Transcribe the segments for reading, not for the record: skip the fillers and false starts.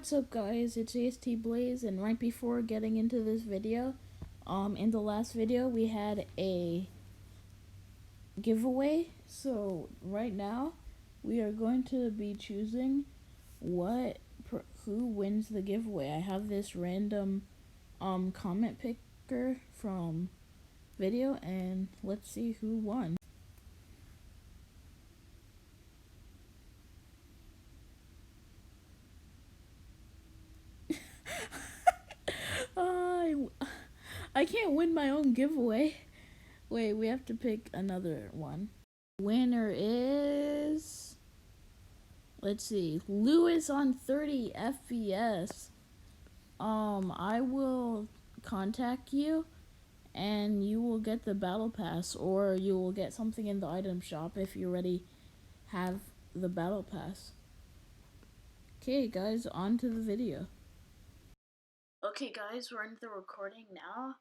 What's up guys, it's Blaze, and right before getting into this video, in the last video we had a giveaway. So right now we are going to be choosing who wins the giveaway. I have this random comment picker from video, and let's see who won. I can't win my own giveaway. Wait, we have to pick another one. Winner is, let's see, Lewis on 30 FPS. I will contact you and you will get the battle pass, or you will get something in the item shop if you already have the battle pass. Okay guys, on to the video. Okay guys, we're in the recording now,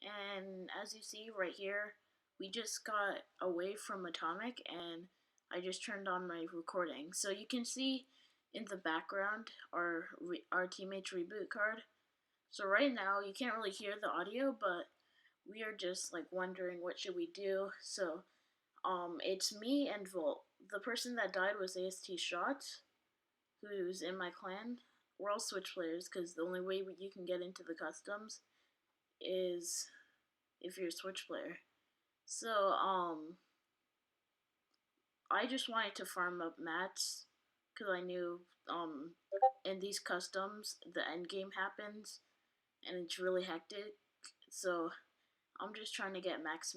and as you see right here, we just got away from Atomic and I just turned on my recording. So you can see in the background our teammate's reboot card. So right now you can't really hear the audio, but we are just like wondering what should we do. So it's me and Volt. The person that died was AST Shot, who's in my clan. We're all Switch players because the only way you can get into the customs is if you're a Switch player. So I just wanted to farm up mats because I knew in these customs the end game happens and it's really hectic. So I'm just trying to get max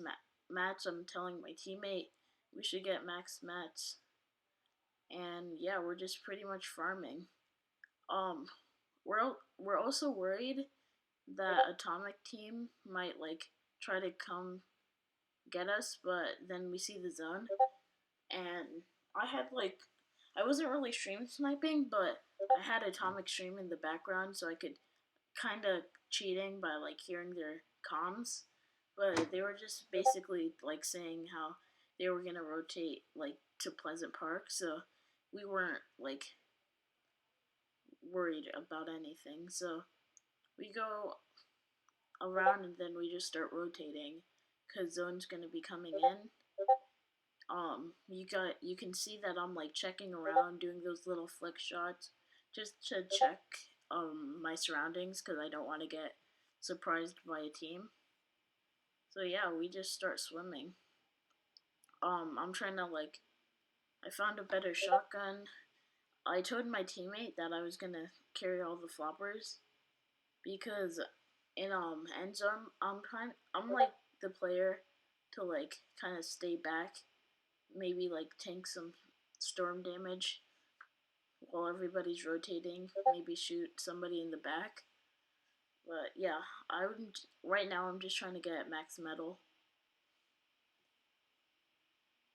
mats. I'm telling my teammate we should get max mats, and yeah, we're just pretty much farming. Um, we're also worried that Atomic team might like try to come get us, but then we see the zone, and I wasn't really stream sniping, but I had Atomic stream in the background, so I could kind of cheating by like hearing their comms, but they were just basically like saying how they were gonna rotate like to Pleasant Park, so we weren't like worried about anything. So we go around and then we just start rotating because zone's gonna be coming in. You can see that I'm like checking around, doing those little flick shots just to check my surroundings because I don't want to get surprised by a team. So yeah, we just start swimming. I'm trying to like, I found a better shotgun. I told my teammate that I was gonna carry all the floppers because in end zone I'm like the player to like kind of stay back, maybe like tank some storm damage while everybody's rotating, maybe shoot somebody in the back. But yeah, right now I'm just trying to get max metal.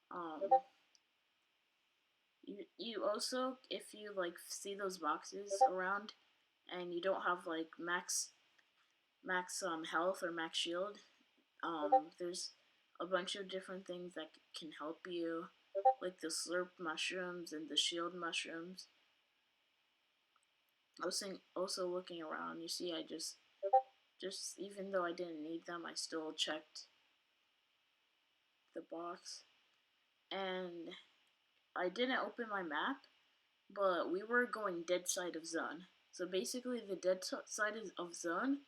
Um, you also, if you like see those boxes around and you don't have like max health or max shield, there's a bunch of different things that can help you, like the slurp mushrooms and the shield mushrooms. Also looking around, you see I just even though I didn't need them, I still checked the box. And I didn't open my map, but we were going dead side of zone. So basically the dead side of zone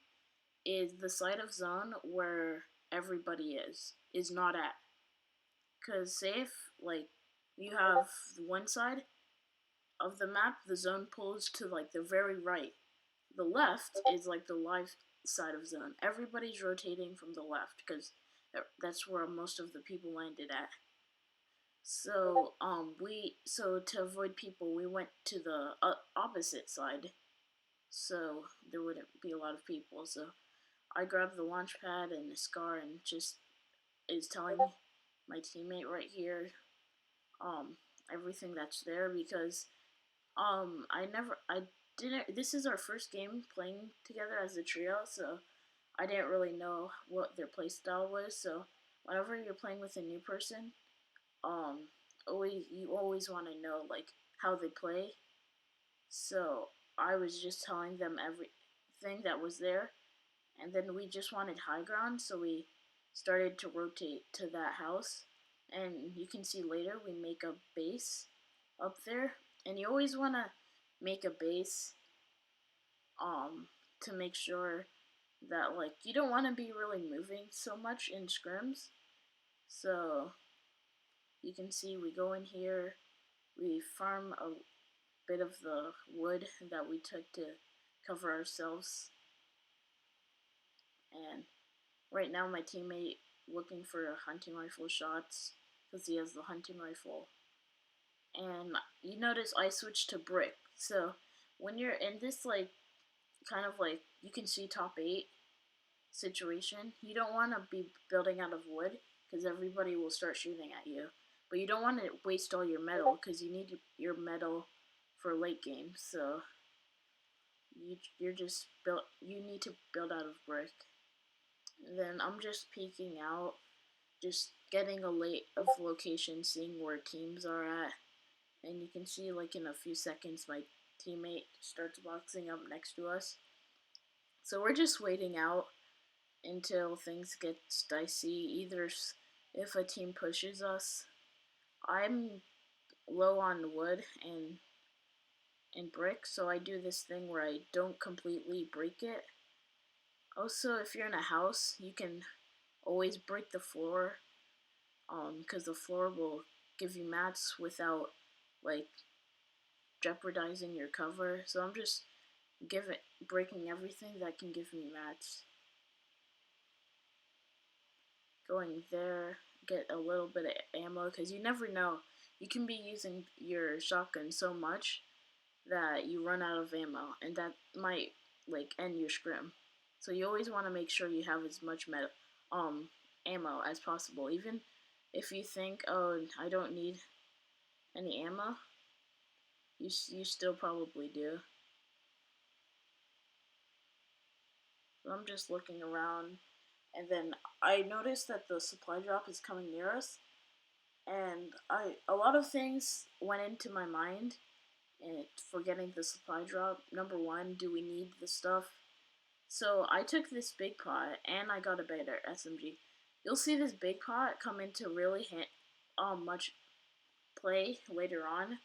is the side of zone where everybody is not at. Because say if like you have one side of the map, the zone pulls to like the very right. The left is like the live side of zone. Everybody's rotating from the left because that's where most of the people landed at. So so to avoid people, we went to the opposite side, so there wouldn't be a lot of people. So I grabbed the launch pad and the scar and just is telling my teammate right here everything that's there because I didn't, this is our first game playing together as a trio, so I didn't really know what their playstyle was. So whenever you're playing with a new person, you always want to know like how they play. So I was just telling them everything that was there, and then we just wanted high ground, so we started to rotate to that house. And you can see later we make a base up there, and you always want to make a base to make sure that like you don't want to be really moving so much in scrims. So you can see we go in here, we farm a bit of the wood that we took to cover ourselves, and right now my teammate looking for hunting rifle shots because he has the hunting rifle. And you notice I switched to brick. So when you're in this like kind of like you can see top 8 situation, you don't want to be building out of wood because everybody will start shooting at you. But you don't want to waste all your metal because you need your metal for late game. So you need to build out of brick. And then I'm just peeking out, just getting a late of location, seeing where teams are at. And you can see like in a few seconds my teammate starts boxing up next to us. So we're just waiting out until things get dicey. Either if a team pushes us, I'm low on wood and brick, so I do this thing where I don't completely break it. Also, if you're in a house, you can always break the floor, because the floor will give you mats without like jeopardizing your cover. So I'm just breaking everything that can give me mats. Going there, get a little bit of ammo because you never know. You can be using your shotgun so much that you run out of ammo, and that might like end your scrim. So you always want to make sure you have as much ammo as possible. Even if you think, oh, I don't need any ammo, you still probably do. So I'm just looking around, and then I noticed that the supply drop is coming near us, and a lot of things went into my mind and for getting the supply drop. Number one, do we need the stuff? So I took this big pot and I got a better SMG. You'll see this big pot come into really much play later on.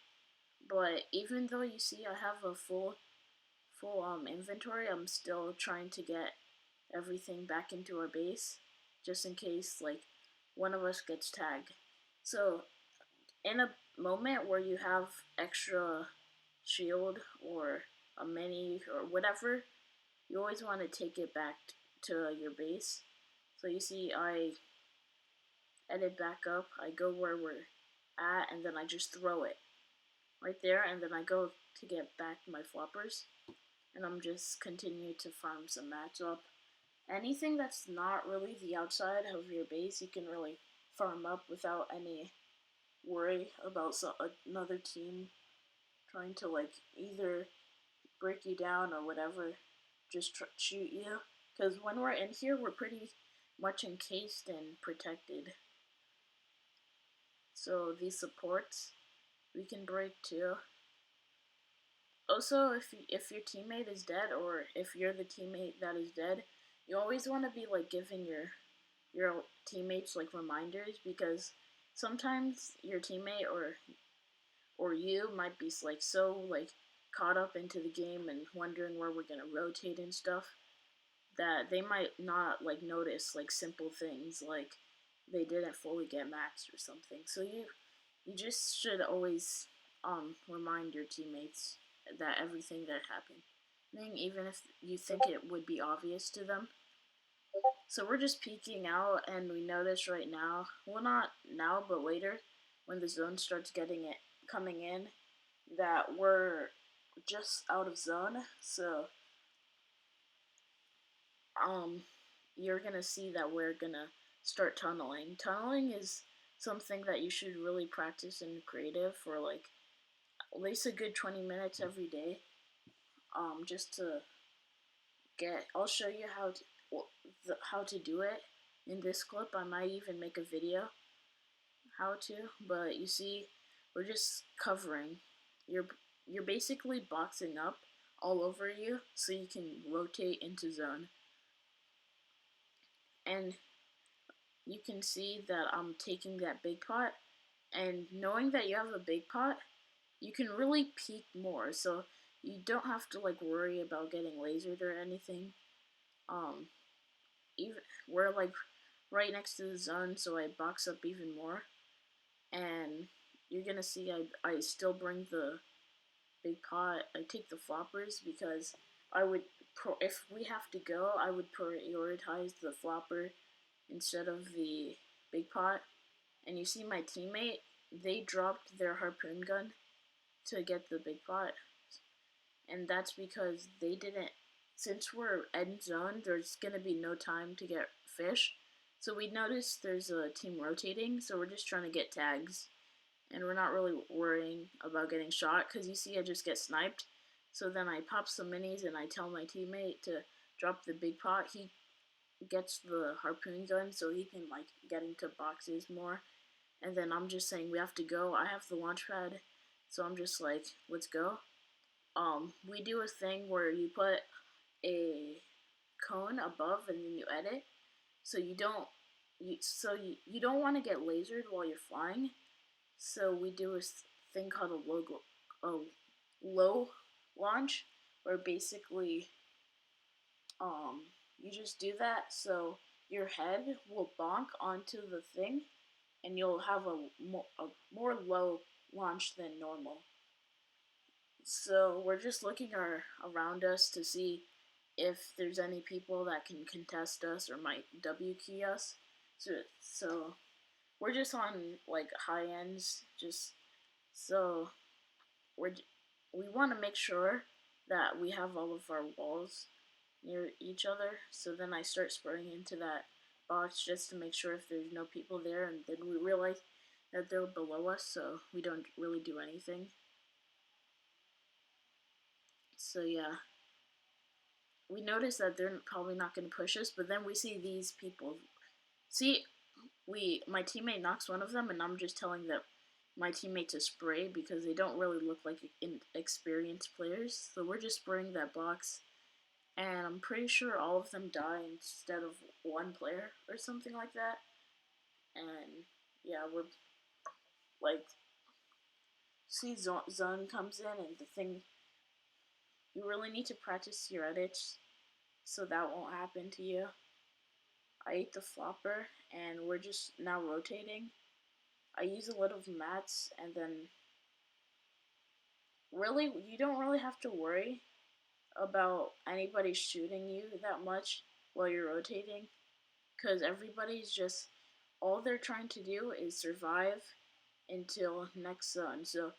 But even though you see I have a full inventory, I'm still trying to get everything back into our base, just in case like one of us gets tagged. So in a moment where you have extra shield or a mini or whatever, you always want to take it back to your base. So you see I edit back up, I go where we're at, and then I just throw it right there, and then I go to get back my floppers, and I'm just continuing to farm some mats up. Anything that's not really the outside of your base, you can really farm up without any worry about another team trying to like either break you down or whatever, just shoot you. Because when we're in here, we're pretty much encased and protected. So these supports we can break too. Also, if your teammate is dead, or if you're the teammate that is dead, you always want to be like giving your teammates like reminders, because sometimes your teammate or you might be like so like caught up into the game and wondering where we're gonna rotate and stuff that they might not like notice like simple things like they didn't fully get maxed or something. So you just should always remind your teammates that everything that happened, even if you think it would be obvious to them. So we're just peeking out, and we notice right now, well, not now, but later, when the zone starts coming in, that we're just out of zone. So you're gonna see that we're gonna start tunneling. Tunneling is something that you should really practice in creative for like at least a good 20 minutes every day. Just to I'll show you how to do it in this clip. I might even make a video how to, but you see, we're just covering. You're basically boxing up all over you so you can rotate into zone. And you can see that I'm taking that big pot, and knowing that you have a big pot, you can really peek more, so you don't have to like worry about getting lasered or anything. Um, even we're like right next to the zone, so I box up even more, and you're gonna see I still bring the big pot. I take the floppers because I would if we have to go, I would prioritize the flopper instead of the big pot. And you see my teammate, they dropped their harpoon gun to get the big pot, and that's because they didn't. Since we're end zone, there's gonna be no time to get fish. So we noticed there's a team rotating, so we're just trying to get tags, and we're not really worrying about getting shot because you see I just get sniped. So then I pop some minis and I tell my teammate to drop the big pot. He gets the harpoon gun so he can like get into boxes more. And then I'm just saying we have to go. I have the launch pad, so I'm just like, let's go. We do a thing where you put a cone above and then you edit, so you don't want to get lasered while you're flying. So we do a thing called a low launch, where basically you just do that so your head will bonk onto the thing, and you'll have a more low launch than normal. So we're just looking around us to see if there's any people that can contest us or might W key us. So we're just on like high ends, just so we're we want to make sure that we have all of our walls near each other. So then I start spraying into that box just to make sure if there's no people there, and then we realize that they're below us, so we don't really do anything. So yeah, we notice that they're probably not going to push us, but then we see these people. See, my teammate knocks one of them, and I'm just telling that my teammate to spray because they don't really look like experienced players. So we're just spraying that box, and I'm pretty sure all of them die instead of one player or something like that. And yeah, we're like, see, zone comes in, and the thing, you really need to practice your edits so that won't happen to you. I ate the flopper, and we're just now rotating. I use a lot of mats, and then really, you don't really have to worry about anybody shooting you that much while you're rotating, because everybody's just, all they're trying to do is survive until next zone. So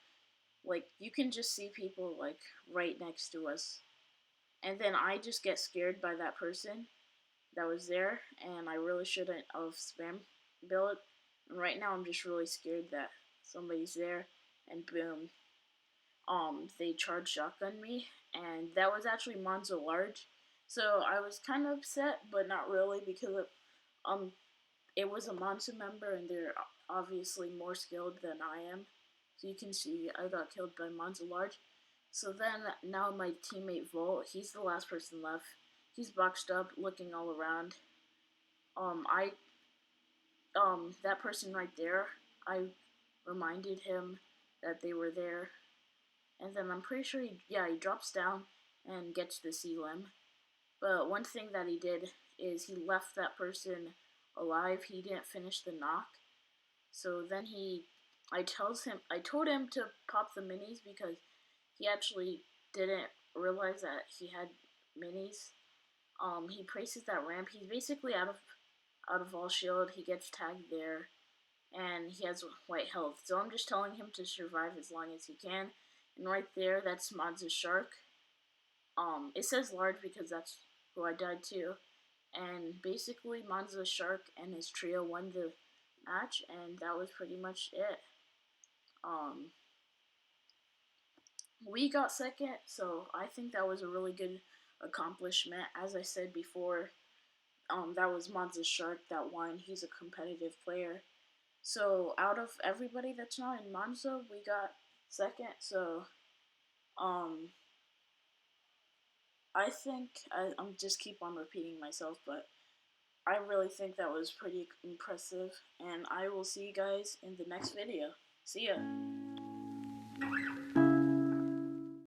like you can just see people like right next to us, and then I just get scared by that person that was there, and I really shouldn't have spam built. And right now I'm just really scared that somebody's there, and boom, they charged shotgun me, and that was actually Mansa large. So I was kind of upset, but not really because um it was a Mansa member, and they're obviously more skilled than I am. So you can see I got killed by Mansa large. So then now my teammate Volt, he's the last person left. He's boxed up, looking all around. I that person right there, I reminded him that they were there, and then I'm pretty sure he drops down and gets the sea limb. But one thing that he did is he left that person alive. He didn't finish the knock. So then I told him to pop the minis because he actually didn't realize that he had minis. He places that ramp. He's basically out of all shield. He gets tagged there, and he has white health. So I'm just telling him to survive as long as he can. And right there, that's Mods' shark. It says large because that's who I died to. And basically, Mansa Shark and his trio won the match, and that was pretty much it. Um, we got second, so I think that was a really good accomplishment. As I said before, that was Mansa Shark that won. He's a competitive player. So out of everybody that's not in Mansa, we got second. So, um, I think I'm just keep on repeating myself, but I really think that was pretty impressive, and I will see you guys in the next video. See ya!